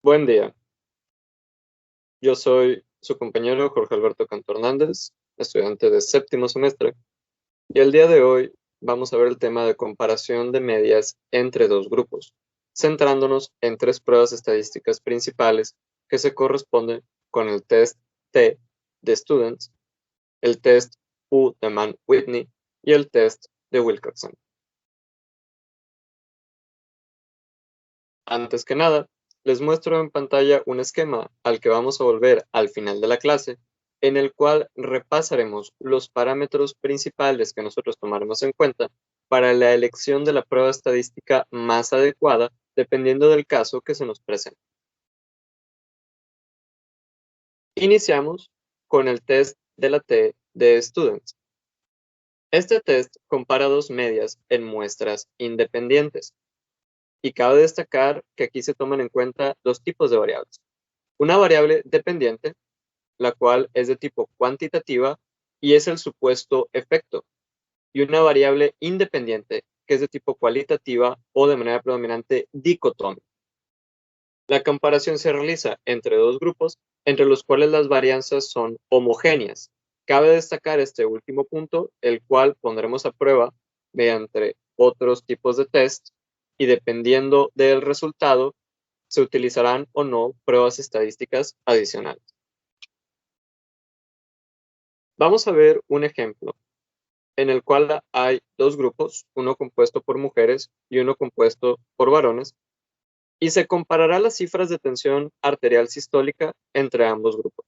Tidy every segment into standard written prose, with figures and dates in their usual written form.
Buen día, yo soy su compañero Jorge Alberto Canto Hernández, estudiante de séptimo semestre, y el día de hoy vamos a ver el tema de comparación de medias entre dos grupos, centrándonos en tres pruebas estadísticas principales que se corresponden con el test T de Students, el test U de Mann-Whitney y el test de Wilcoxon. Antes que nada, les muestro en pantalla un esquema al que vamos a volver al final de la clase, en el cual repasaremos los parámetros principales que nosotros tomaremos en cuenta para la elección de la prueba estadística más adecuada dependiendo del caso que se nos presente. Iniciamos con el test de la T de Students. Este test compara dos medias en muestras independientes. Y cabe destacar que aquí se toman en cuenta dos tipos de variables. Una variable dependiente, la cual es de tipo cuantitativa y es el supuesto efecto, y una variable independiente, que es de tipo cualitativa o de manera predominante dicotómica. La comparación se realiza entre dos grupos, entre los cuales las varianzas son homogéneas. Cabe destacar este último punto, el cual pondremos a prueba mediante otros tipos de test, y dependiendo del resultado, se utilizarán o no pruebas estadísticas adicionales. Vamos a ver un ejemplo en el cual hay dos grupos, uno compuesto por mujeres y uno compuesto por varones, y se comparará las cifras de tensión arterial sistólica entre ambos grupos.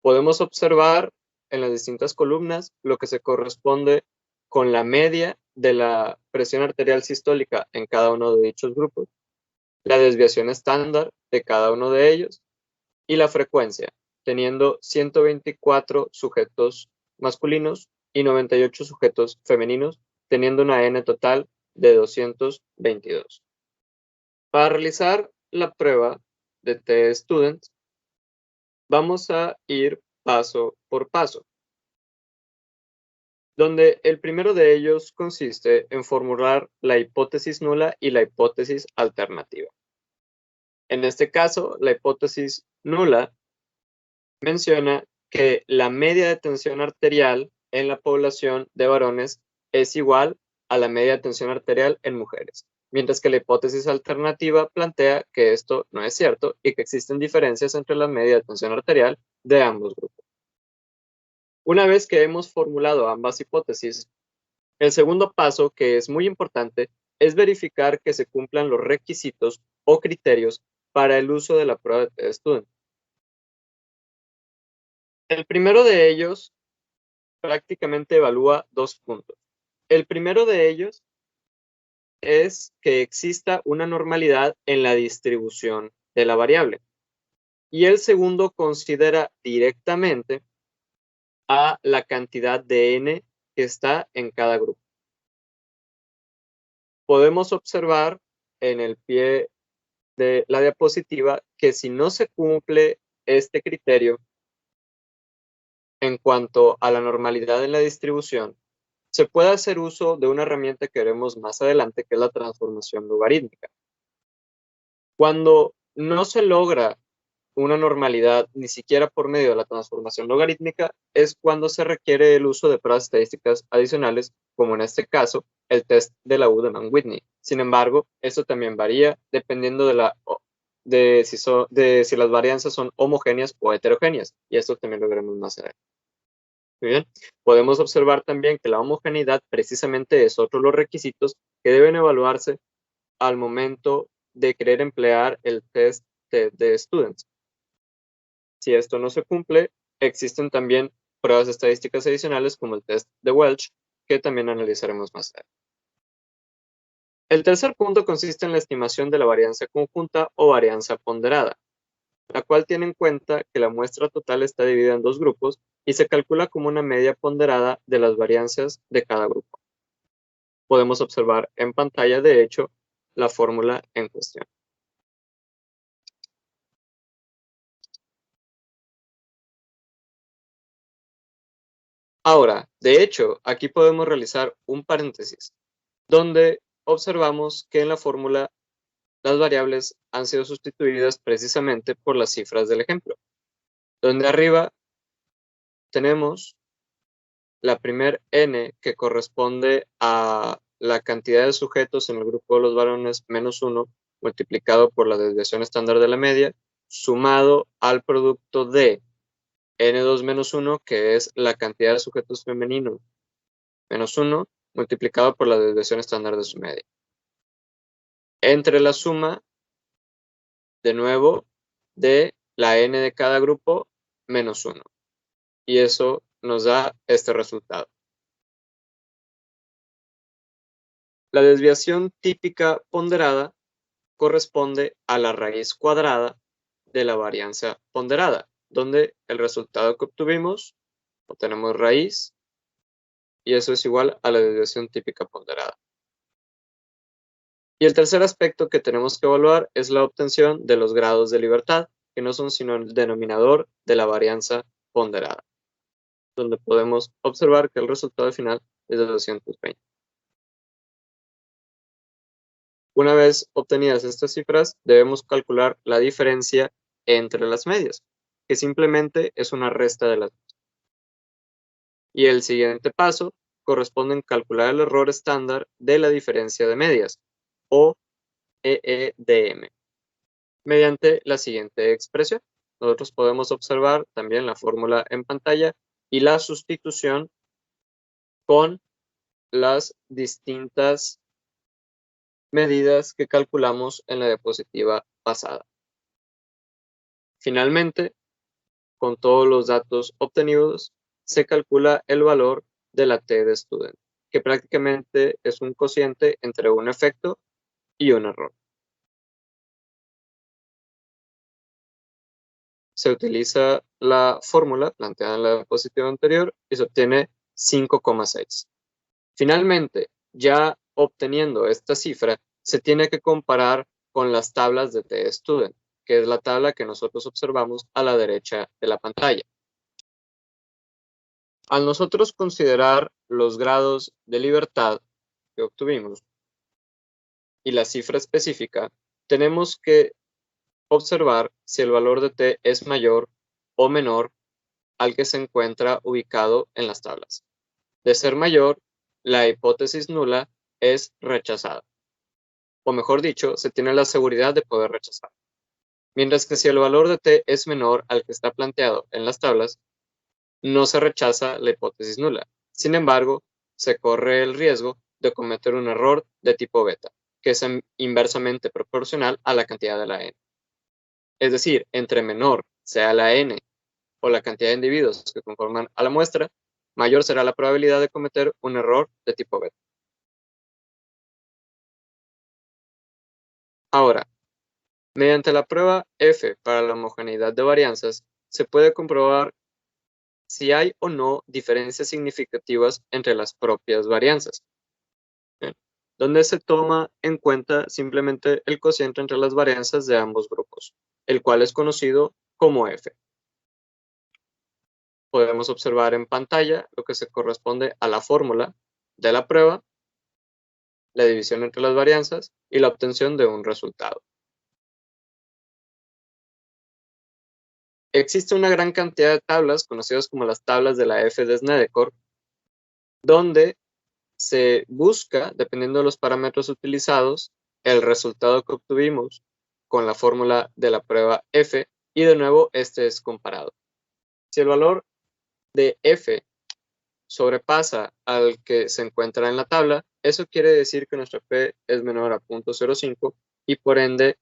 Podemos observar en las distintas columnas lo que se corresponde con la media de la presión arterial sistólica en cada uno de dichos grupos, la desviación estándar de cada uno de ellos y la frecuencia, teniendo 124 sujetos masculinos y 98 sujetos femeninos, teniendo una N total de 222. Para realizar la prueba de T-Student, vamos a ir paso por paso, donde el primero de ellos consiste en formular la hipótesis nula y la hipótesis alternativa. En este caso, la hipótesis nula menciona que la media de tensión arterial en la población de varones es igual a la media de tensión arterial en mujeres, mientras que la hipótesis alternativa plantea que esto no es cierto y que existen diferencias entre la media de tensión arterial de ambos grupos. Una vez que hemos formulado ambas hipótesis, el segundo paso, que es muy importante, es verificar que se cumplan los requisitos o criterios para el uso de la prueba de T-Student. El primero de ellos prácticamente evalúa dos puntos. El primero de ellos es que exista una normalidad en la distribución de la variable. Y el segundo considera directamente a la cantidad de n que está en cada grupo. Podemos observar en el pie de la diapositiva que si no se cumple este criterio en cuanto a la normalidad en la distribución, se puede hacer uso de una herramienta que veremos más adelante, que es la transformación logarítmica. Cuando no se logra una normalidad ni siquiera por medio de la transformación logarítmica, es cuando se requiere el uso de pruebas estadísticas adicionales, como en este caso, el test de la U de Mann-Whitney. Sin embargo, esto también varía dependiendo de si las varianzas son homogéneas o heterogéneas, y esto también lo veremos más adelante. Muy bien, podemos observar también que la homogeneidad precisamente es otro de los requisitos que deben evaluarse al momento de querer emplear el test de Students. Si esto no se cumple, existen también pruebas estadísticas adicionales como el test de Welch, que también analizaremos más tarde. El tercer punto consiste en la estimación de la varianza conjunta o varianza ponderada, la cual tiene en cuenta que la muestra total está dividida en dos grupos y se calcula como una media ponderada de las varianzas de cada grupo. Podemos observar en pantalla, de hecho, la fórmula en cuestión. Ahora, de hecho, aquí podemos realizar un paréntesis, donde observamos que en la fórmula las variables han sido sustituidas precisamente por las cifras del ejemplo, donde arriba tenemos la primer n, que corresponde a la cantidad de sujetos en el grupo de los varones menos 1 multiplicado por la desviación estándar de la media, sumado al producto de n2 menos 1, que es la cantidad de sujetos femeninos menos 1 multiplicado por la desviación estándar de su media. Entre la suma, de nuevo, de la n de cada grupo menos 1. Y eso nos da este resultado. La desviación típica ponderada corresponde a la raíz cuadrada de la varianza ponderada, donde el resultado que obtuvimos, obtenemos raíz, y eso es igual a la desviación típica ponderada. Y el tercer aspecto que tenemos que evaluar es la obtención de los grados de libertad, que no son sino el denominador de la varianza ponderada, donde podemos observar que el resultado final es de 220. Una vez obtenidas estas cifras, debemos calcular la diferencia entre las medias, que simplemente es una resta de las dos. Y el siguiente paso corresponde en calcular el error estándar de la diferencia de medias, o EEDM, mediante la siguiente expresión. Nosotros podemos observar también la fórmula en pantalla y la sustitución con las distintas medidas que calculamos en la diapositiva pasada. Finalmente, con todos los datos obtenidos, se calcula el valor de la T de student, que prácticamente es un cociente entre un efecto y un error. Se utiliza la fórmula planteada en la diapositiva anterior y se obtiene 5,6. Finalmente, ya obteniendo esta cifra, se tiene que comparar con las tablas de T-Student, que es la tabla que nosotros observamos a la derecha de la pantalla. Al nosotros considerar los grados de libertad que obtuvimos y la cifra específica, tenemos que observar si el valor de T es mayor o menor al que se encuentra ubicado en las tablas. De ser mayor, la hipótesis nula es rechazada. O mejor dicho, se tiene la seguridad de poder rechazar. Mientras que si el valor de T es menor al que está planteado en las tablas, no se rechaza la hipótesis nula. Sin embargo, se corre el riesgo de cometer un error de tipo beta, que es inversamente proporcional a la cantidad de la n. Es decir, entre menor sea la n o la cantidad de individuos que conforman a la muestra, mayor será la probabilidad de cometer un error de tipo beta. Ahora, mediante la prueba F para la homogeneidad de varianzas, se puede comprobar si hay o no diferencias significativas entre las propias varianzas, donde se toma en cuenta simplemente el cociente entre las varianzas de ambos grupos, el cual es conocido como F. Podemos observar en pantalla lo que se corresponde a la fórmula de la prueba, la división entre las varianzas y la obtención de un resultado. Existe una gran cantidad de tablas, conocidas como las tablas de la F de Snedeker, donde se busca, dependiendo de los parámetros utilizados, el resultado que obtuvimos con la fórmula de la prueba F, y de nuevo este es comparado. Si el valor de F sobrepasa al que se encuentra en la tabla, eso quiere decir que nuestra P es menor a 0.05 y por ende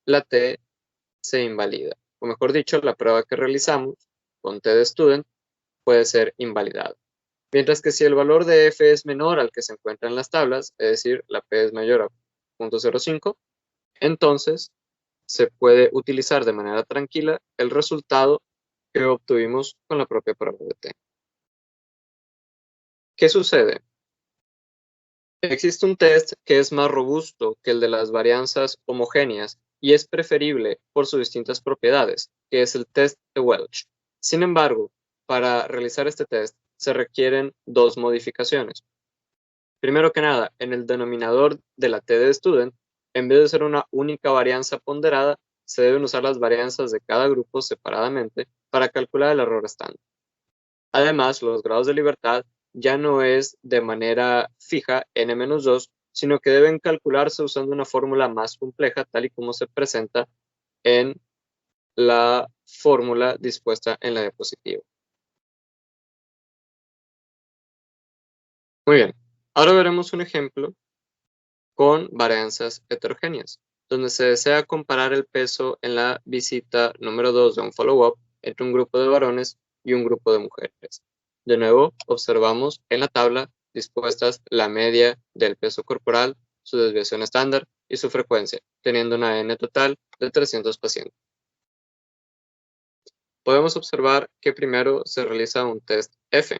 la T se invalida. O mejor dicho, la prueba que realizamos con T de student puede ser invalidada. Mientras que si el valor de F es menor al que se encuentra en las tablas, es decir, la P es mayor a 0.05, entonces se puede utilizar de manera tranquila el resultado que obtuvimos con la propia prueba de T. ¿Qué sucede? Existe un test que es más robusto que el de las varianzas homogéneas y es preferible por sus distintas propiedades, que es el test de Welch. Sin embargo, para realizar este test se requieren dos modificaciones. Primero que nada, en el denominador de la T de student En vez de ser una única varianza ponderada, se deben usar las varianzas de cada grupo separadamente para calcular el error estándar. Además, los grados de libertad ya no es de manera fija n-2, sino que deben calcularse usando una fórmula más compleja, tal y como se presenta en la fórmula dispuesta en la diapositiva. Muy bien, ahora veremos un ejemplo con varianzas heterogéneas, donde se desea comparar el peso en la visita número 2 de un follow-up entre un grupo de varones y un grupo de mujeres. De nuevo, observamos en la tabla dispuestas la media del peso corporal, su desviación estándar y su frecuencia, teniendo una N total de 300 pacientes. Podemos observar que primero se realiza un test F,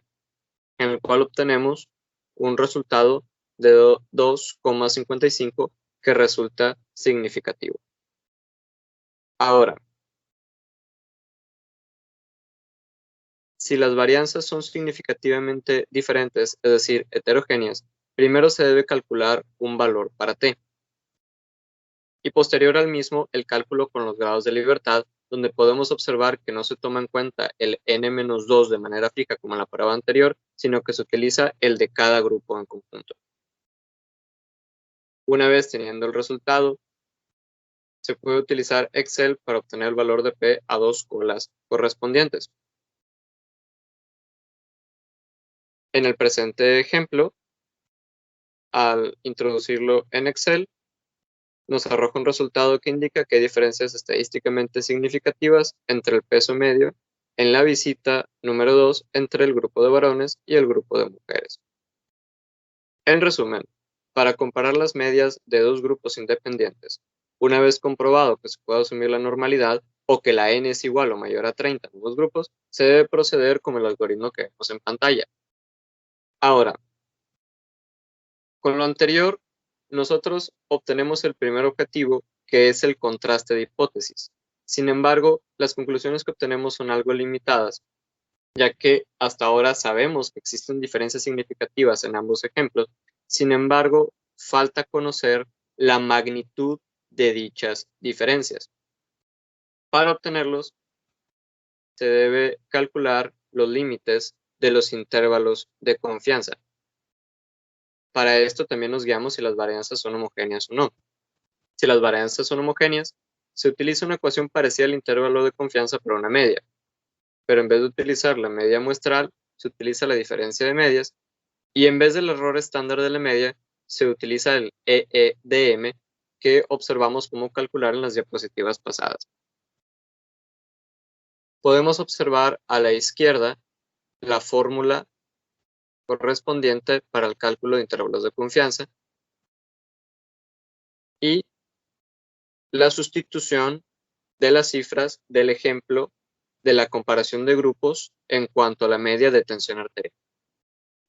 en el cual obtenemos un resultado de 2,55 que resulta significativo. Ahora, si las varianzas son significativamente diferentes, es decir, heterogéneas, primero se debe calcular un valor para t. Y posterior al mismo, el cálculo con los grados de libertad, donde podemos observar que no se toma en cuenta el n-2 de manera fija como en la prueba anterior, sino que se utiliza el de cada grupo en conjunto. Una vez teniendo el resultado, se puede utilizar Excel para obtener el valor de P a dos colas correspondientes. En el presente ejemplo, al introducirlo en Excel, nos arroja un resultado que indica que hay diferencias estadísticamente significativas entre el peso medio en la visita número 2 entre el grupo de varones y el grupo de mujeres. En resumen, para comparar las medias de dos grupos independientes, una vez comprobado que se puede asumir la normalidad o que la n es igual o mayor a 30 en ambos grupos, se debe proceder como el algoritmo que vemos en pantalla. Ahora, con lo anterior, nosotros obtenemos el primer objetivo, que es el contraste de hipótesis. Sin embargo, las conclusiones que obtenemos son algo limitadas, ya que hasta ahora sabemos que existen diferencias significativas en ambos ejemplos. Sin embargo, falta conocer la magnitud de dichas diferencias. Para obtenerlos, se debe calcular los límites de los intervalos de confianza. Para esto también nos guiamos si las varianzas son homogéneas o no. Si las varianzas son homogéneas, se utiliza una ecuación parecida al intervalo de confianza para una media, pero en vez de utilizar la media muestral, se utiliza la diferencia de medias, y en vez del error estándar de la media, se utiliza el EEDM que observamos cómo calcular en las diapositivas pasadas. Podemos observar a la izquierda la fórmula correspondiente para el cálculo de intervalos de confianza y la sustitución de las cifras del ejemplo de la comparación de grupos en cuanto a la media de tensión arterial.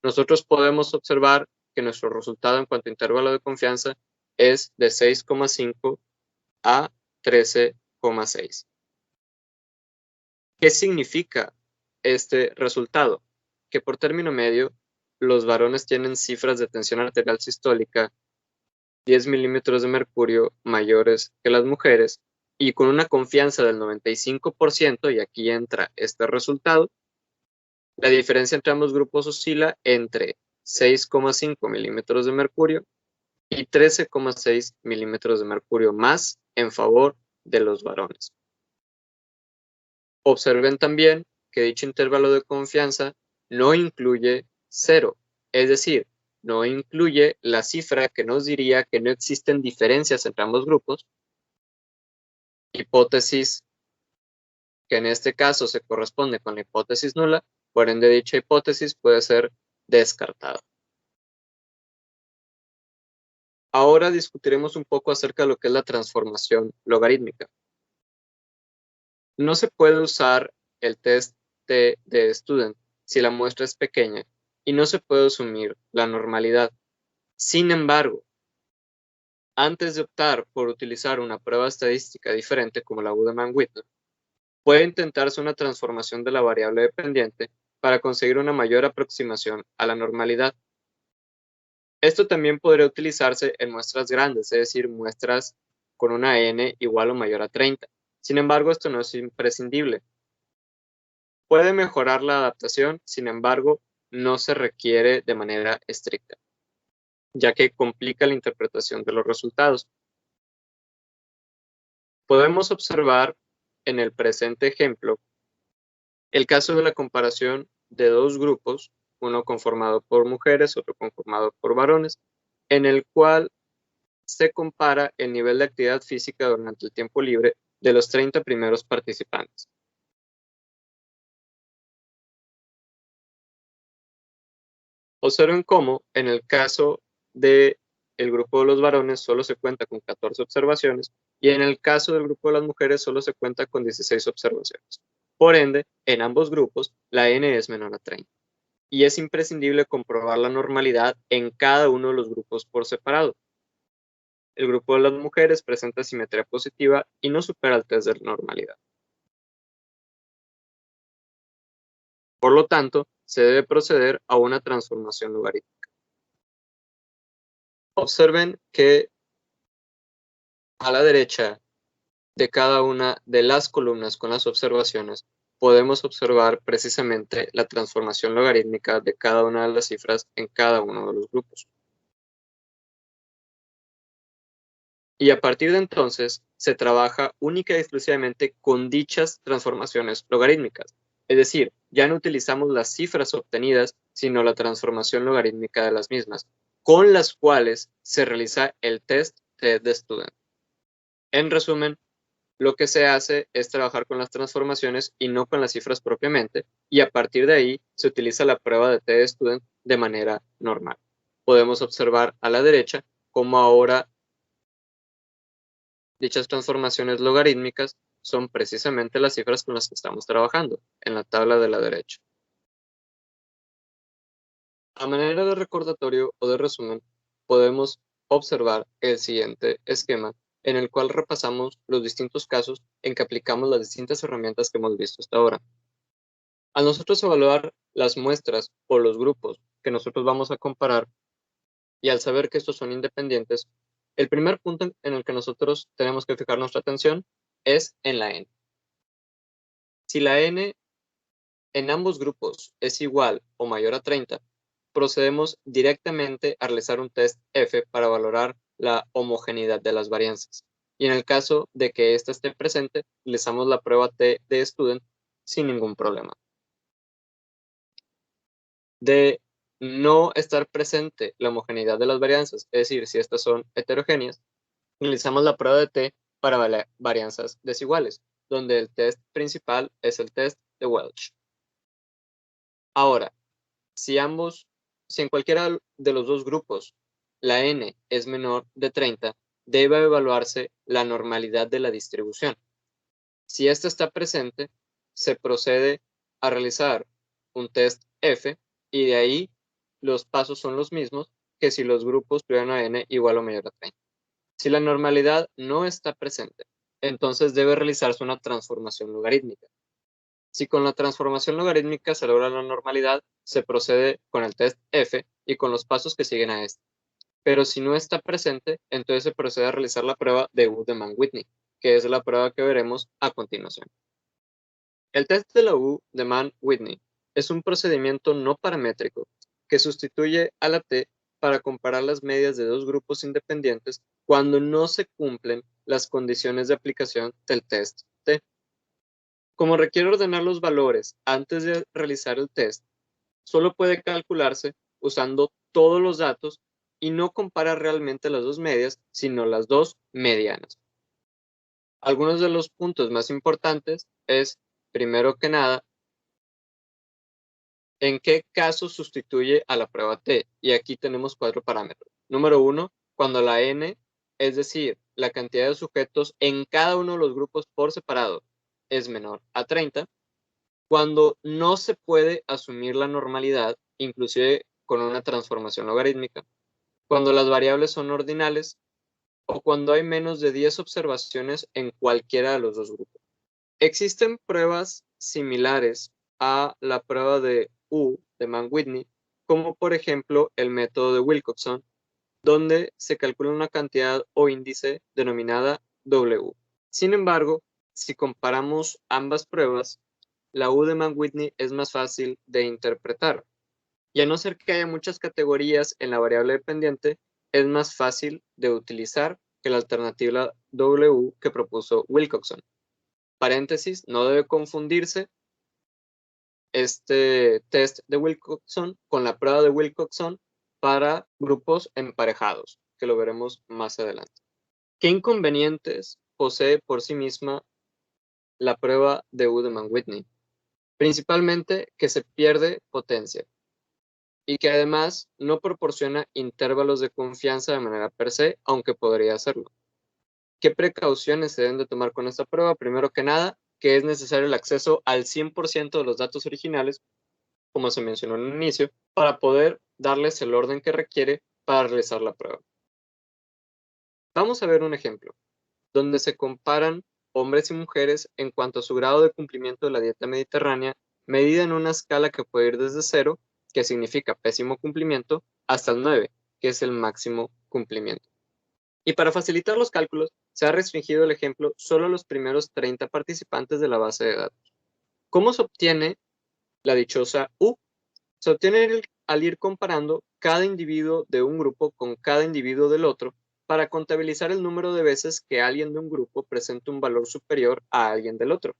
Nosotros podemos observar que nuestro resultado en cuanto a intervalo de confianza es de 6,5 a 13,6. ¿Qué significa este resultado? Que por término medio, los varones tienen cifras de tensión arterial sistólica 10 milímetros de mercurio mayores que las mujeres, y con una confianza del 95%, y aquí entra este resultado, la diferencia entre ambos grupos oscila entre 6,5 milímetros de mercurio y 13,6 milímetros de mercurio más en favor de los varones. Observen también que dicho intervalo de confianza no incluye 0, es decir, no incluye la cifra que nos diría que no existen diferencias entre ambos grupos, hipótesis que en este caso se corresponde con la hipótesis nula, por ende dicha hipótesis puede ser descartada. Ahora discutiremos un poco acerca de lo que es la transformación logarítmica. No se puede usar el test de student si la muestra es pequeña y no se puede asumir la normalidad. Sin embargo, antes de optar por utilizar una prueba estadística diferente como la Wiedemann-Whitney, puede intentarse una transformación de la variable dependiente para conseguir una mayor aproximación a la normalidad. Esto también podría utilizarse en muestras grandes, es decir, muestras con una n igual o mayor a 30. Sin embargo, esto no es imprescindible. Puede mejorar la adaptación, sin embargo, no se requiere de manera estricta, ya que complica la interpretación de los resultados. Podemos observar en el presente ejemplo el caso de la comparación de dos grupos, uno conformado por mujeres, otro conformado por varones, en el cual se compara el nivel de actividad física durante el tiempo libre de los 30 primeros participantes. Observen cómo, en el caso del grupo de los varones, solo se cuenta con 14 observaciones y en el caso del grupo de las mujeres, solo se cuenta con 16 observaciones. Por ende, en ambos grupos, la n es menor a 30. Y es imprescindible comprobar la normalidad en cada uno de los grupos por separado. El grupo de las mujeres presenta simetría positiva y no supera el test de normalidad. Por lo tanto, se debe proceder a una transformación logarítmica. Observen que a la derecha de cada una de las columnas con las observaciones, podemos observar precisamente la transformación logarítmica de cada una de las cifras en cada uno de los grupos. Y a partir de entonces, se trabaja única y exclusivamente con dichas transformaciones logarítmicas. Es decir, ya no utilizamos las cifras obtenidas, sino la transformación logarítmica de las mismas, con las cuales se realiza el test de student. En resumen, lo que se hace es trabajar con las transformaciones y no con las cifras propiamente, y a partir de ahí se utiliza la prueba de t-student de manera normal. Podemos observar a la derecha cómo ahora dichas transformaciones logarítmicas son precisamente las cifras con las que estamos trabajando en la tabla de la derecha. A manera de recordatorio o de resumen, podemos observar el siguiente esquema en el cual repasamos los distintos casos en que aplicamos las distintas herramientas que hemos visto hasta ahora. Al nosotros evaluar las muestras o los grupos que nosotros vamos a comparar y al saber que estos son independientes, el primer punto en el que nosotros tenemos que fijar nuestra atención es en la n. Si la n en ambos grupos es igual o mayor a 30, procedemos directamente a realizar un test F para valorar la homogeneidad de las varianzas. Y en el caso de que ésta esté presente, realizamos la prueba T de student sin ningún problema. De no estar presente la homogeneidad de las varianzas, es decir, si estas son heterogéneas, realizamos la prueba de T para varianzas desiguales, donde el test principal es el test de Welch. Ahora, si en cualquiera de los dos grupos la n es menor de 30, debe evaluarse la normalidad de la distribución. Si esta está presente, se procede a realizar un test F y de ahí los pasos son los mismos que si los grupos tuvieran a n igual o mayor a 30. Si la normalidad no está presente, entonces debe realizarse una transformación logarítmica. Si con la transformación logarítmica se logra la normalidad, se procede con el test F y con los pasos que siguen a este. Pero si no está presente, entonces se procede a realizar la prueba de U de Mann-Whitney, que es la prueba que veremos a continuación. El test de la U de Mann-Whitney es un procedimiento no paramétrico que sustituye a la T para comparar las medias de dos grupos independientes cuando no se cumplen las condiciones de aplicación del test T. Como requiere ordenar los valores antes de realizar el test, solo puede calcularse usando todos los datos y no compara realmente las dos medias, sino las dos medianas. Algunos de los puntos más importantes es, primero que nada, en qué caso sustituye a la prueba T. Y aquí tenemos 4 parámetros. Número 1, cuando la n, es decir, la cantidad de sujetos en cada uno de los grupos por separado, es menor a 30. Cuando no se puede asumir la normalidad, inclusive con una transformación logarítmica, cuando las variables son ordinales o cuando hay menos de 10 observaciones en cualquiera de los dos grupos. Existen pruebas similares a la prueba de U de Mann-Whitney, como por ejemplo el método de Wilcoxon donde se calcula una cantidad o índice denominada W. Sin embargo, si comparamos ambas pruebas, la U de Mann-Whitney es más fácil de interpretar. Y a no ser que haya muchas categorías en la variable dependiente, es más fácil de utilizar que la alternativa W que propuso Wilcoxon. Paréntesis, no debe confundirse este test de Wilcoxon con la prueba de Wilcoxon para grupos emparejados, que lo veremos más adelante. ¿Qué inconvenientes posee por sí misma la prueba de U de Mann-Whitney? Principalmente que se pierde potencia y que además no proporciona intervalos de confianza de manera per se, aunque podría hacerlo. ¿Qué precauciones se deben de tomar con esta prueba? Primero que nada, que es necesario el acceso al 100% de los datos originales, como se mencionó en el inicio, para poder darles el orden que requiere para realizar la prueba. Vamos a ver un ejemplo, donde se comparan hombres y mujeres en cuanto a su grado de cumplimiento de la dieta mediterránea, medida en una escala que puede ir desde 0, que significa pésimo cumplimiento, hasta el 9, que es el máximo cumplimiento. Y para facilitar los cálculos, se ha restringido el ejemplo solo a los primeros 30 participantes de la base de datos. ¿Cómo se obtiene la dichosa U? Se obtiene al ir comparando cada individuo de un grupo con cada individuo del otro para contabilizar el número de veces que alguien de un grupo presenta un valor superior a alguien del otro.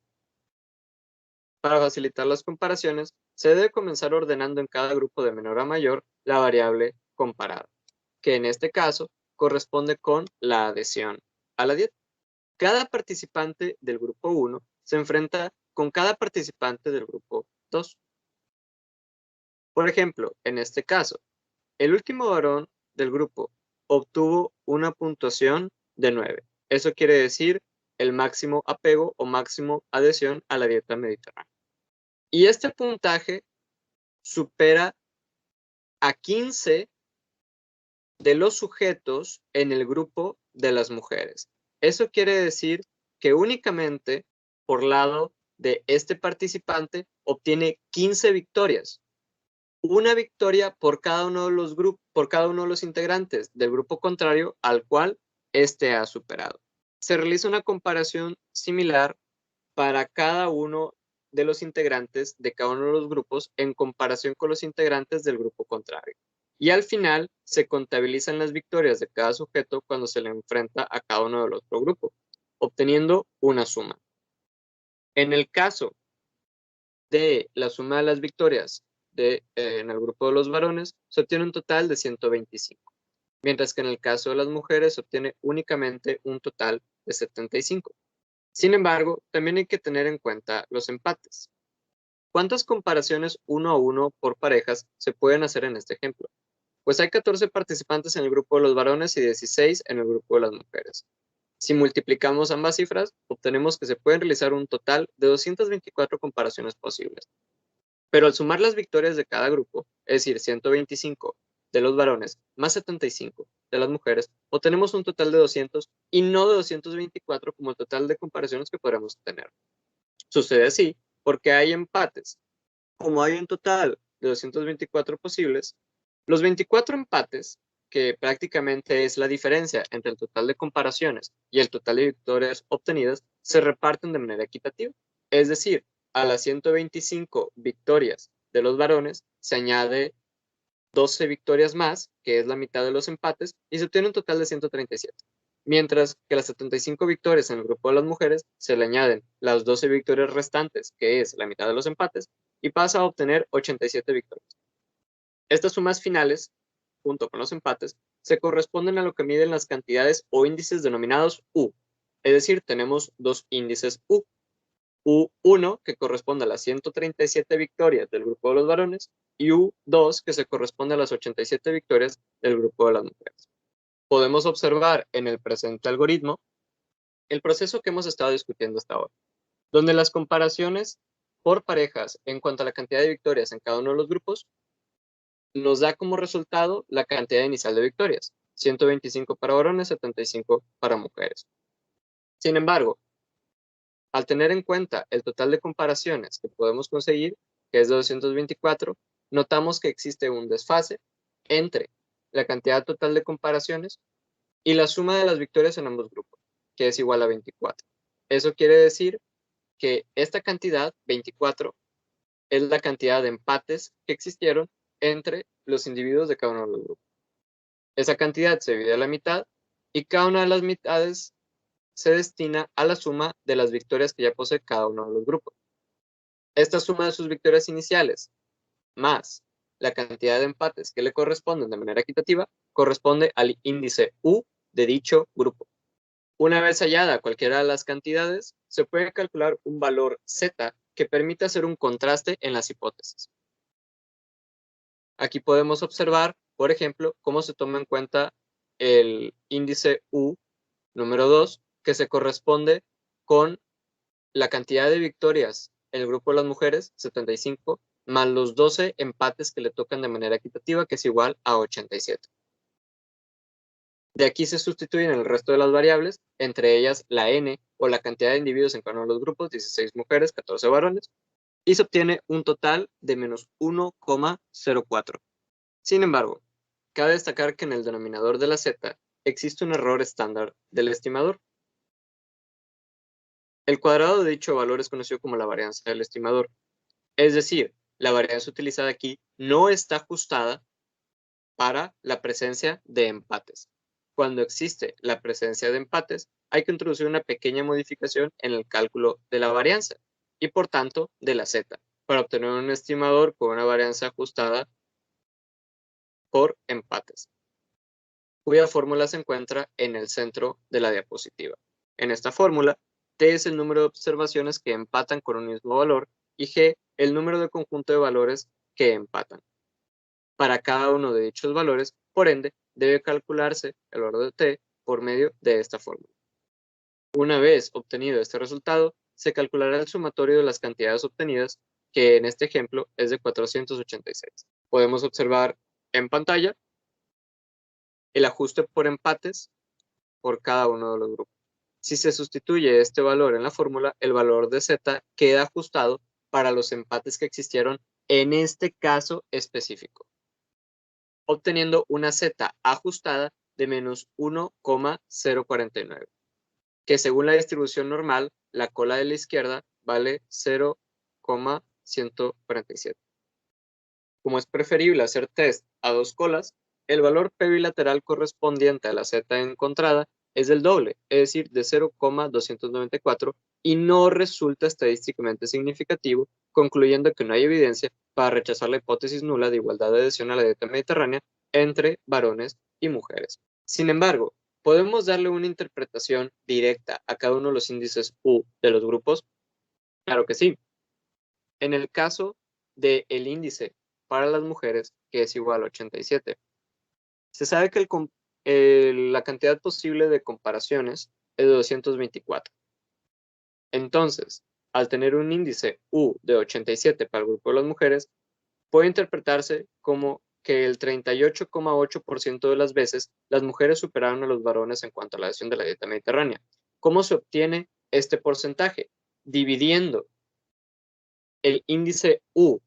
Para facilitar las comparaciones, se debe comenzar ordenando en cada grupo de menor a mayor la variable comparada, que en este caso corresponde con la adhesión a la dieta. Cada participante del grupo 1 se enfrenta con cada participante del grupo 2. Por ejemplo, en este caso, el último varón del grupo obtuvo una puntuación de 9. Eso quiere decir el máximo apego o máximo adhesión a la dieta mediterránea. Y este puntaje supera a 15 de los sujetos en el grupo de las mujeres. Eso quiere decir que únicamente por lado de este participante obtiene 15 victorias. Una victoria por cada uno de los grupos, por cada uno de los integrantes del grupo contrario al cual éste ha superado. Se realiza una comparación similar para cada uno de los integrantes de cada uno de los grupos en comparación con los integrantes del grupo contrario. Y al final se contabilizan las victorias de cada sujeto cuando se le enfrenta a cada uno del otro grupo, obteniendo una suma. En el caso de la suma de las victorias en el grupo de los varones, se obtiene un total de 125, mientras que en el caso de las mujeres se obtiene únicamente un total de 75. Sin embargo, también hay que tener en cuenta los empates. ¿Cuántas comparaciones 1 a 1 por parejas se pueden hacer en este ejemplo? Pues hay 14 participantes en el grupo de los varones y 16 en el grupo de las mujeres. Si multiplicamos ambas cifras, obtenemos que se pueden realizar un total de 224 comparaciones posibles. Pero al sumar las victorias de cada grupo, es decir, 125 de los varones más 75 de las mujeres, obtenemos un total de 200 y no de 224 como el total de comparaciones que podremos tener. Sucede así porque hay empates. Como hay un total de 224 posibles, los 24 empates, que prácticamente es la diferencia entre el total de comparaciones y el total de victorias obtenidas, se reparten de manera equitativa. Es decir, a las 125 victorias de los varones se añade 12 victorias más, que es la mitad de los empates, y se obtiene un total de 137. Mientras que a las 75 victorias en el grupo de las mujeres se le añaden las 12 victorias restantes, que es la mitad de los empates, y pasa a obtener 87 victorias. Estas sumas finales, junto con los empates, se corresponden a lo que miden las cantidades o índices denominados U. Es decir, tenemos dos índices U. U1, que corresponde a las 137 victorias del grupo de los varones, y U2, que se corresponde a las 87 victorias del grupo de las mujeres. Podemos observar en el presente algoritmo el proceso que hemos estado discutiendo hasta ahora, donde las comparaciones por parejas en cuanto a la cantidad de victorias en cada uno de los grupos nos da como resultado la cantidad inicial de victorias, 125 para varones, 75 para mujeres. Sin embargo, al tener en cuenta el total de comparaciones que podemos conseguir, que es de 224, notamos que existe un desfase entre la cantidad total de comparaciones y la suma de las victorias en ambos grupos, que es igual a 24. Eso quiere decir que esta cantidad, 24, es la cantidad de empates que existieron entre los individuos de cada uno de los grupos. Esa cantidad se divide a la mitad y cada una de las mitades se destina a la suma de las victorias que ya posee cada uno de los grupos. Esta suma de sus victorias iniciales más la cantidad de empates que le corresponden de manera equitativa corresponde al índice U de dicho grupo. Una vez hallada cualquiera de las cantidades, se puede calcular un valor Z que permite hacer un contraste en las hipótesis. Aquí podemos observar, por ejemplo, cómo se toma en cuenta el índice U número 2, que se corresponde con la cantidad de victorias en el grupo de las mujeres, 75, más los 12 empates que le tocan de manera equitativa, que es igual a 87. De aquí se sustituyen el resto de las variables, entre ellas la N o la cantidad de individuos en cada uno de los grupos, 16 mujeres, 14 varones, y se obtiene un total de menos 1,04. Sin embargo, cabe destacar que en el denominador de la Z existe un error estándar del estimador. El cuadrado de dicho valor es conocido como la varianza del estimador. Es decir, la varianza utilizada aquí no está ajustada para la presencia de empates. Cuando existe la presencia de empates, hay que introducir una pequeña modificación en el cálculo de la varianza y por tanto de la Z, para obtener un estimador con una varianza ajustada por empates, cuya fórmula se encuentra en el centro de la diapositiva. En esta fórmula, T es el número de observaciones que empatan con un mismo valor y G el número de conjunto de valores que empatan. Para cada uno de dichos valores, por ende, debe calcularse el valor de T por medio de esta fórmula. Una vez obtenido este resultado, se calculará el sumatorio de las cantidades obtenidas, que en este ejemplo es de 486. Podemos observar en pantalla el ajuste por empates por cada uno de los grupos. Si se sustituye este valor en la fórmula, el valor de Z queda ajustado para los empates que existieron en este caso específico, obteniendo una Z ajustada de menos 1,049, que según la distribución normal, la cola de la izquierda vale 0,147. Como es preferible hacer test a dos colas, el valor P bilateral correspondiente a la Z encontrada es del doble, es decir, de 0,294, y no resulta estadísticamente significativo, concluyendo que no hay evidencia para rechazar la hipótesis nula de igualdad de adhesión a la dieta mediterránea entre varones y mujeres. Sin embargo, ¿podemos darle una interpretación directa a cada uno de los índices U de los grupos? Claro que sí. En el caso del índice para las mujeres, que es igual a 87, se sabe que la cantidad posible de comparaciones es de 224. Entonces, al tener un índice U de 87 para el grupo de las mujeres, puede interpretarse como que el 38,8% de las veces las mujeres superaron a los varones en cuanto a la adhesión de la dieta mediterránea. ¿Cómo se obtiene este porcentaje? Dividiendo el índice U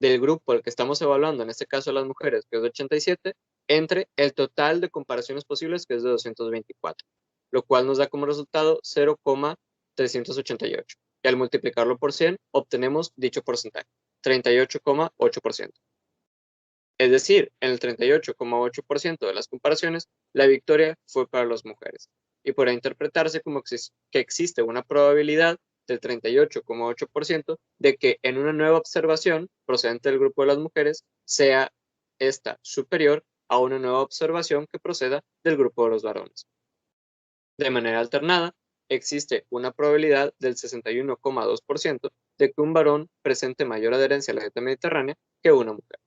del grupo al que estamos evaluando, en este caso las mujeres, que es de 87, entre el total de comparaciones posibles, que es de 224, lo cual nos da como resultado 0,388. Y al multiplicarlo por 100, obtenemos dicho porcentaje, 38,8%. Es decir, en el 38,8% de las comparaciones, la victoria fue para las mujeres. Y podrá interpretarse como que existe una probabilidad del 38,8% de que en una nueva observación procedente del grupo de las mujeres sea esta superior a una nueva observación que proceda del grupo de los varones. De manera alternada, existe una probabilidad del 61,2% de que un varón presente mayor adherencia a la dieta mediterránea que una mujer.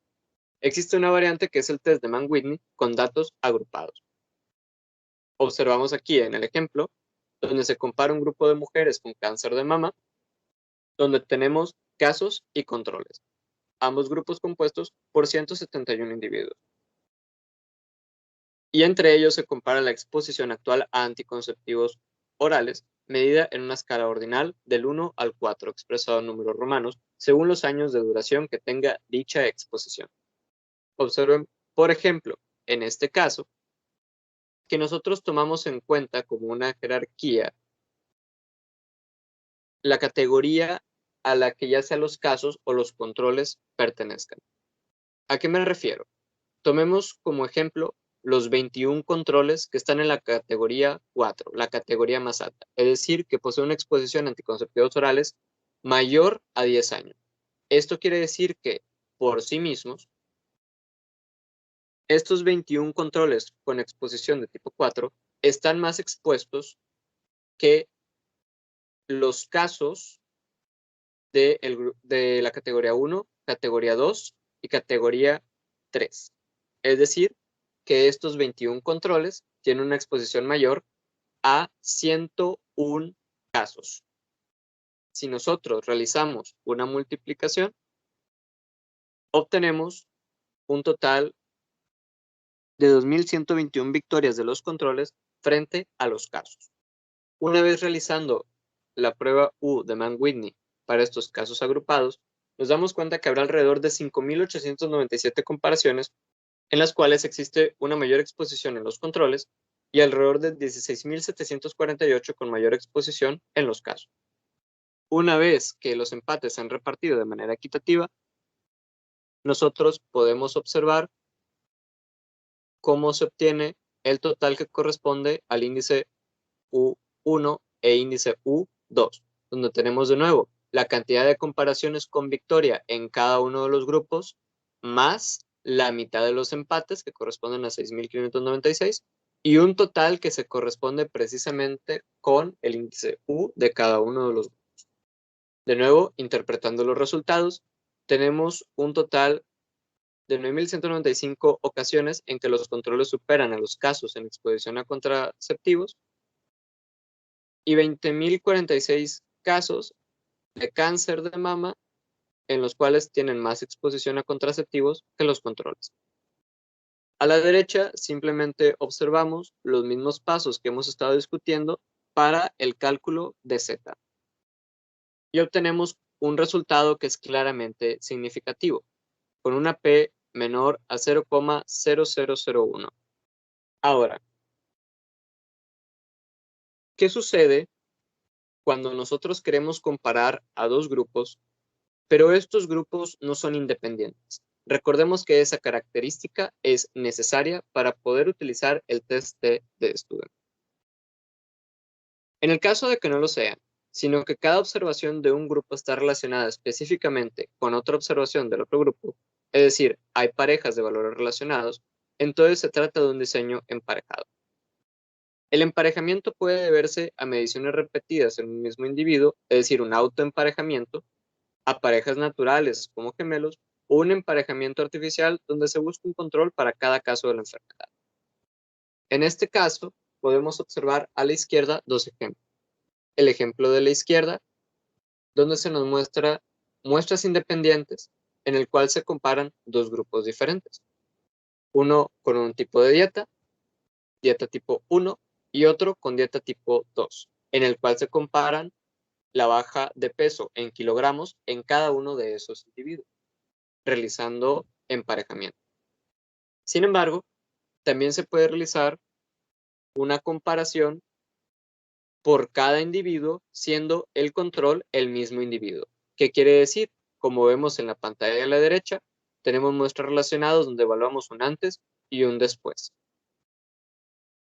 Existe una variante que es el test de Mann-Whitney con datos agrupados. Observamos aquí en el ejemplo, donde se compara un grupo de mujeres con cáncer de mama, donde tenemos casos y controles, ambos grupos compuestos por 171 individuos. Y entre ellos se compara la exposición actual a anticonceptivos orales, medida en una escala ordinal del 1 al 4, expresado en números romanos, según los años de duración que tenga dicha exposición. Observen, por ejemplo, en este caso, que nosotros tomamos en cuenta como una jerarquía la categoría a la que ya sea los casos o los controles pertenezcan. ¿A qué me refiero? Tomemos como ejemplo los 21 controles que están en la categoría 4, la categoría más alta, es decir, que posee una exposición a anticonceptivos orales mayor a 10 años. Esto quiere decir que, por sí mismos, estos 21 controles con exposición de tipo 4 están más expuestos que los casos de la categoría 1, categoría 2 y categoría 3. Es decir, que estos 21 controles tienen una exposición mayor a 101 casos. Si nosotros realizamos una multiplicación, obtenemos un total de 2.121 victorias de los controles frente a los casos. Una vez realizando la prueba U de Mann-Whitney para estos casos agrupados, nos damos cuenta que habrá alrededor de 5.897 comparaciones en las cuales existe una mayor exposición en los controles y alrededor de 16.748 con mayor exposición en los casos. Una vez que los empates se han repartido de manera equitativa, nosotros podemos observar cómo se obtiene el total que corresponde al índice U1 e índice U2, donde tenemos de nuevo la cantidad de comparaciones con victoria en cada uno de los grupos, más la mitad de los empates, que corresponden a 6.596, y un total que se corresponde precisamente con el índice U de cada uno de los grupos. De nuevo, interpretando los resultados, tenemos un total de 9.195 ocasiones en que los controles superan a los casos en exposición a contraceptivos y 20.046 casos de cáncer de mama en los cuales tienen más exposición a contraceptivos que los controles. A la derecha simplemente observamos los mismos pasos que hemos estado discutiendo para el cálculo de Z. Y obtenemos un resultado que es claramente significativo, con una P menor a 0,0001. Ahora, ¿qué sucede cuando nosotros queremos comparar a dos grupos, pero estos grupos no son independientes? Recordemos que esa característica es necesaria para poder utilizar el test de Studen. En el caso de que no lo sean, sino que cada observación de un grupo está relacionada específicamente con otra observación del otro grupo, es decir, hay parejas de valores relacionados, entonces se trata de un diseño emparejado. El emparejamiento puede deberse a mediciones repetidas en un mismo individuo, es decir, un autoemparejamiento, a parejas naturales como gemelos, o un emparejamiento artificial donde se busca un control para cada caso de la enfermedad. En este caso, podemos observar a la izquierda dos ejemplos. El ejemplo de la izquierda, donde se nos muestra muestras independientes en el cual se comparan dos grupos diferentes. Uno con un tipo de dieta tipo 1, y otro con dieta tipo 2, en el cual se comparan la baja de peso en kilogramos en cada uno de esos individuos, realizando emparejamiento. Sin embargo, también se puede realizar una comparación por cada individuo, siendo el control el mismo individuo. ¿Qué quiere decir? Como vemos en la pantalla de la derecha, tenemos muestras relacionadas donde evaluamos un antes y un después.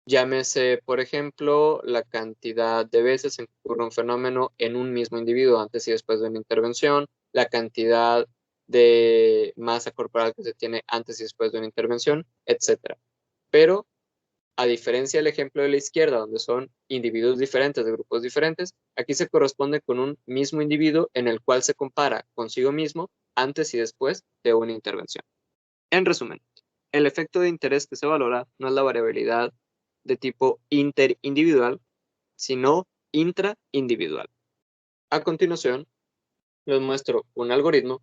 Llámese, por ejemplo, la cantidad de veces en que ocurre un fenómeno en un mismo individuo antes y después de una intervención, la cantidad de masa corporal que se tiene antes y después de una intervención, etc. Pero, a diferencia del ejemplo de la izquierda, donde son individuos diferentes de grupos diferentes, aquí se corresponde con un mismo individuo en el cual se compara consigo mismo antes y después de una intervención. En resumen, el efecto de interés que se valora no es la variabilidad de tipo interindividual, sino intraindividual. A continuación, les muestro un algoritmo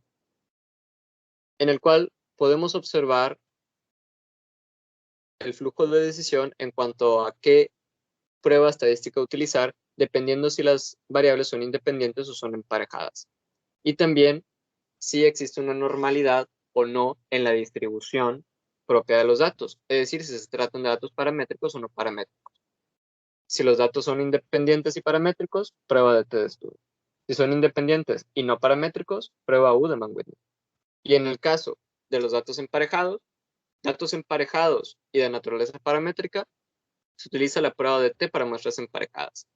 en el cual podemos observar el flujo de decisión en cuanto a qué prueba estadística utilizar, dependiendo si las variables son independientes o son emparejadas. Y también si existe una normalidad o no en la distribución propia de los datos, es decir, si se tratan de datos paramétricos o no paramétricos. Si los datos son independientes y paramétricos, prueba de T-de-Student. Si son independientes y no paramétricos, prueba U de Mann-Whitney. Y en el caso de los datos emparejados y de naturaleza paramétrica, se utiliza la prueba de T para muestras emparejadas.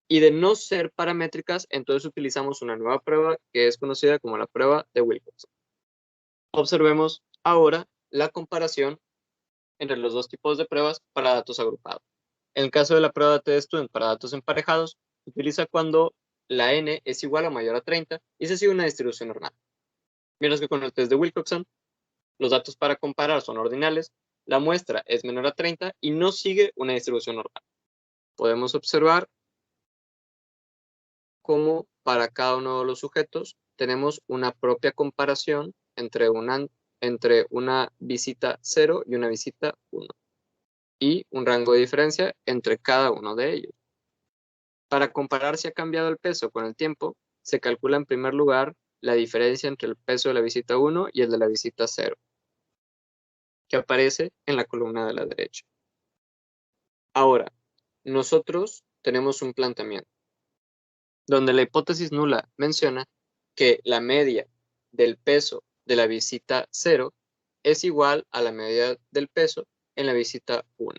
Y de no ser paramétricas, entonces utilizamos una nueva prueba que es conocida como la prueba de Wilcoxon. Observemos ahora la comparación entre los dos tipos de pruebas para datos agrupados. En el caso de la prueba de T-de-Student para datos emparejados, se utiliza cuando la n es igual o mayor a 30 y se sigue una distribución normal. Mientras que con el test de Wilcoxon, los datos para comparar son ordinales, la muestra es menor a 30 y no sigue una distribución normal. Podemos observar cómo para cada uno de los sujetos tenemos una propia comparación entre una visita 0 y una visita 1 y un rango de diferencia entre cada uno de ellos. Para comparar si ha cambiado el peso con el tiempo, se calcula en primer lugar la diferencia entre el peso de la visita 1 y el de la visita 0, que aparece en la columna de la derecha. Ahora, nosotros tenemos un planteamiento donde la hipótesis nula menciona que la media del peso de la visita 0 es igual a la media del peso en la visita 1.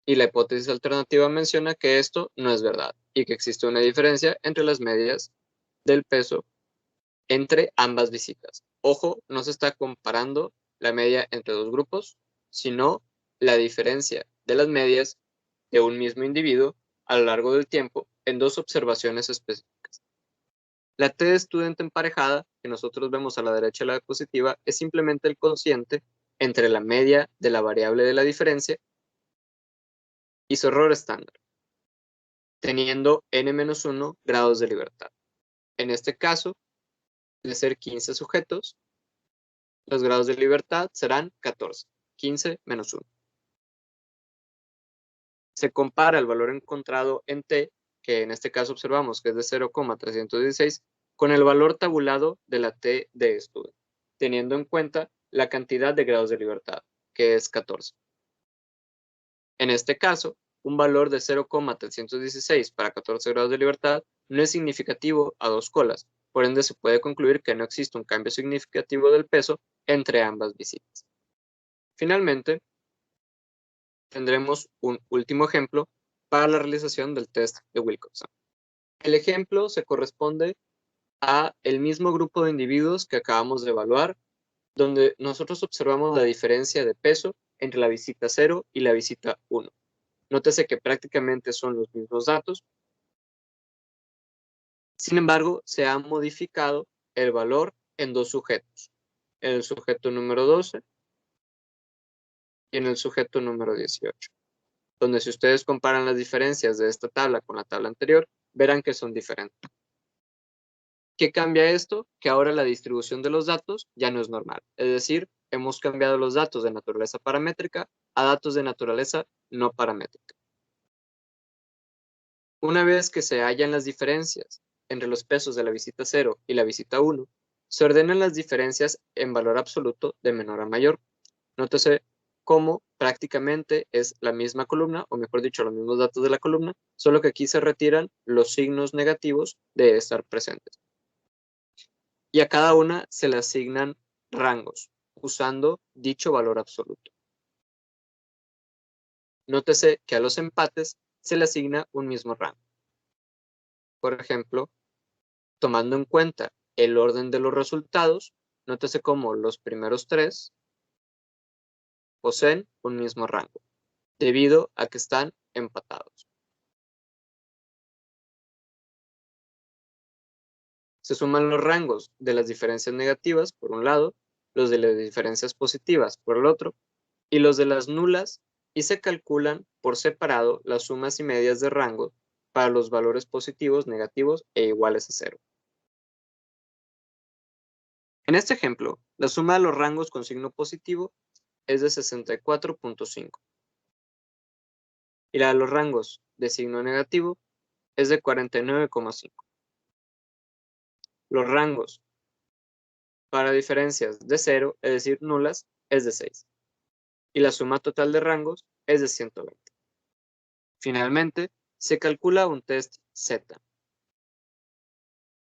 Y la hipótesis alternativa menciona que esto no es verdad y que existe una diferencia entre las medias del peso entre ambas visitas. Ojo, no se está comparando la media entre dos grupos, sino la diferencia de las medias de un mismo individuo a lo largo del tiempo en dos observaciones específicas. La T de estudiante emparejada, que nosotros vemos a la derecha de la diapositiva, es simplemente el cociente entre la media de la variable de la diferencia y su error estándar, teniendo n-1 grados de libertad. En este caso, de ser 15 sujetos, los grados de libertad serán 14, 15 menos 1. Se compara el valor encontrado en T, que en este caso observamos que es de 0,316, con el valor tabulado de la T de estudio, teniendo en cuenta la cantidad de grados de libertad, que es 14. En este caso, un valor de 0,316 para 14 grados de libertad no es significativo a dos colas, por ende se puede concluir que no existe un cambio significativo del peso entre ambas visitas. Finalmente, tendremos un último ejemplo para la realización del test de Wilcoxon. El ejemplo se corresponde a el mismo grupo de individuos que acabamos de evaluar, donde nosotros observamos la diferencia de peso entre la visita 0 y la visita 1. Nótese que prácticamente son los mismos datos. Sin embargo, se ha modificado el valor en dos sujetos, en el sujeto número 12 y en el sujeto número 18, donde si ustedes comparan las diferencias de esta tabla con la tabla anterior, verán que son diferentes. ¿Qué cambia esto? Que ahora la distribución de los datos ya no es normal. Es decir, hemos cambiado los datos de naturaleza paramétrica a datos de naturaleza no paramétrica. Una vez que se hallan las diferencias entre los pesos de la visita 0 y la visita 1, se ordenan las diferencias en valor absoluto de menor a mayor. Nótese cómo prácticamente es la misma columna, o mejor dicho, los mismos datos de la columna, solo que aquí se retiran los signos negativos de estar presentes. Y a cada una se le asignan rangos, usando dicho valor absoluto. Nótese que a los empates se le asigna un mismo rango. Por ejemplo, tomando en cuenta el orden de los resultados, nótese cómo los primeros tres poseen un mismo rango, debido a que están empatados. Se suman los rangos de las diferencias negativas, por un lado, los de las diferencias positivas, por el otro, y los de las nulas, y se calculan por separado las sumas y medias de rango para los valores positivos, negativos e iguales a 0. En este ejemplo, la suma de los rangos con signo positivo es de 64.5 y la de los rangos de signo negativo es de 49,5. Los rangos Para diferencias de 0, es decir, nulas, es de 6. Y la suma total de rangos es de 120. Finalmente, se calcula un test Z.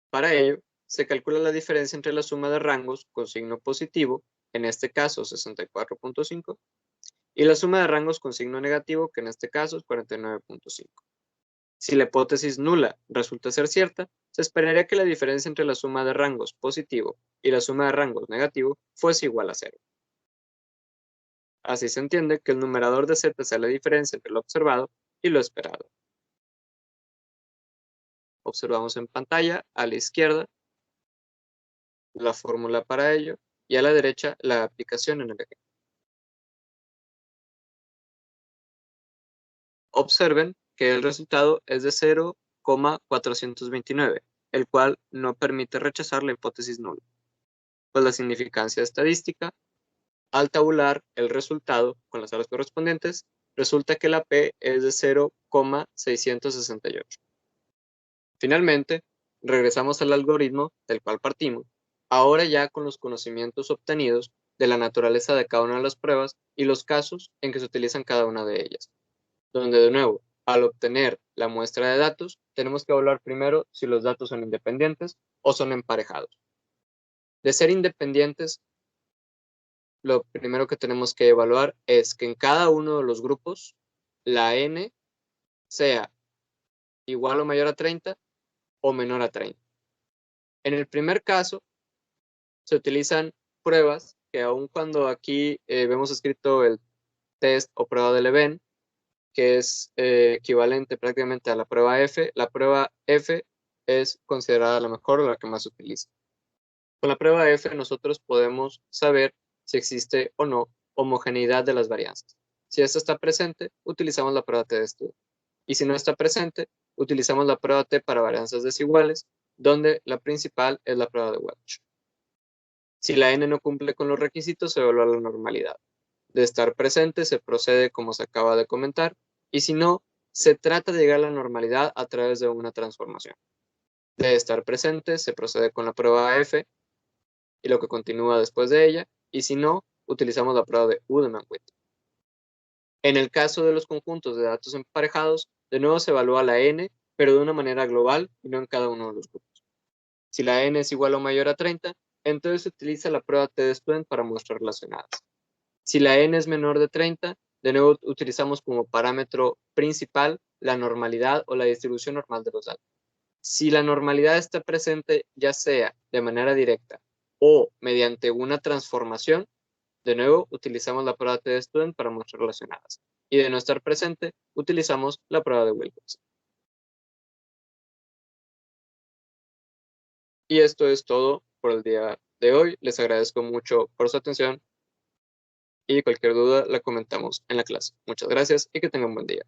Para ello, se calcula la diferencia entre la suma de rangos con signo positivo, en este caso 64.5, y la suma de rangos con signo negativo, que en este caso es 49.5. Si la hipótesis nula resulta ser cierta, se esperaría que la diferencia entre la suma de rangos positivo y la suma de rangos negativo fuese igual a 0. Así se entiende que el numerador de Z sea la diferencia entre lo observado y lo esperado. Observamos en pantalla, a la izquierda, la fórmula para ello, y a la derecha, la aplicación en el ejemplo. Observen que el resultado es de 0,429, el cual no permite rechazar la hipótesis nula. Pues la significancia estadística, al tabular el resultado con las salas correspondientes, resulta que la P es de 0,668. Finalmente, regresamos al algoritmo del cual partimos, ahora ya con los conocimientos obtenidos de la naturaleza de cada una de las pruebas y los casos en que se utilizan cada una de ellas, donde de nuevo, al obtener la muestra de datos, tenemos que evaluar primero si los datos son independientes o son emparejados. De ser independientes, lo primero que tenemos que evaluar es que en cada uno de los grupos, la n sea igual o mayor a 30 o menor a 30. En el primer caso, se utilizan pruebas que aun cuando aquí vemos escrito el test o prueba del event, que es equivalente prácticamente a la prueba F es considerada la mejor o la que más se utiliza. Con la prueba F nosotros podemos saber si existe o no homogeneidad de las varianzas. Si esta está presente, utilizamos la prueba T de estudio. Y si no está presente, utilizamos la prueba T para varianzas desiguales, donde la principal es la prueba de Welch. Si la n no cumple con los requisitos, se evalúa la normalidad. De estar presente, se procede como se acaba de comentar, y si no, se trata de llegar a la normalidad a través de una transformación. De estar presente, se procede con la prueba F y lo que continúa después de ella, y si no, utilizamos la prueba de Udemann-Witt. En el caso de los conjuntos de datos emparejados, de nuevo se evalúa la n, pero de una manera global y no en cada uno de los grupos. Si la n es igual o mayor a 30, entonces se utiliza la prueba T de Student para muestras relacionadas. Si la n es menor de 30, de nuevo utilizamos como parámetro principal la normalidad o la distribución normal de los datos. Si la normalidad está presente, ya sea de manera directa o mediante una transformación, de nuevo utilizamos la prueba T de Student para muestras relacionadas. Y de no estar presente, utilizamos la prueba de Wilcox. Y esto es todo por el día de hoy. Les agradezco mucho por su atención y cualquier duda la comentamos en la clase. Muchas gracias y que tengan un buen día.